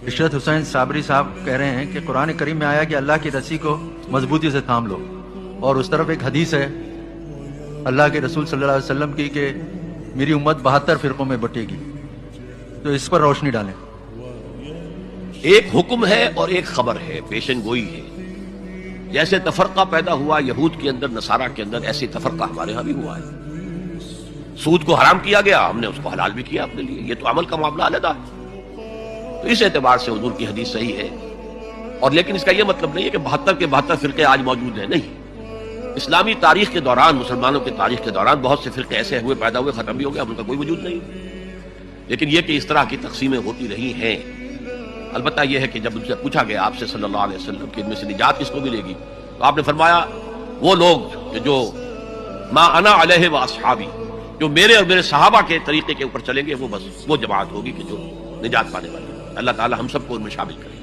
عشرت حسین صابری صاحب کہہ رہے ہیں کہ قرآن کریم میں آیا کہ اللہ کی رسی کو مضبوطی سے تھام لو، اور اس طرف ایک حدیث ہے اللہ کے رسول صلی اللہ علیہ وسلم کی کہ میری امت 72 فرقوں میں بٹے گی، تو اس پر روشنی ڈالیں۔ ایک حکم ہے اور ایک خبر ہے، پیشن گوئی ہے۔ جیسے تفرقہ پیدا ہوا یہود کے اندر، نصارہ کے اندر، ایسے تفرقہ ہمارے ہاں بھی ہوا ہے۔ سود کو حرام کیا گیا، ہم نے اس کو حلال بھی کیا اپنے لیے، یہ تو عمل کا معاملہ علیحدہ ہے۔ تو اس اعتبار سے حضور کی حدیث صحیح ہے، اور لیکن اس کا یہ مطلب نہیں ہے کہ 72 کے 72 فرقے آج موجود ہیں، نہیں۔ اسلامی تاریخ کے دوران، مسلمانوں کی تاریخ کے دوران بہت سے فرقے ایسے ہوئے، پیدا ہوئے، ختم بھی ہو گئے، اب ان کا کوئی وجود نہیں۔ لیکن یہ کہ اس طرح کی تقسیمیں ہوتی رہی ہیں۔ البتہ یہ ہے کہ جب ان سے پوچھا گیا آپ سے صلی اللہ علیہ وسلم کہ ان میں سے نجات کس کو ملے گی، تو آپ نے فرمایا وہ لوگ کہ جو ما انا علیہ و اصحابی، جو میرے اور میرے صحابہ کے طریقے کے اوپر چلیں گے، وہ بس وہ جماعت ہوگی کہ جو نجات پانے والی ہے۔ اللہ تعالی ہم سب کو ان میں شامل کرے۔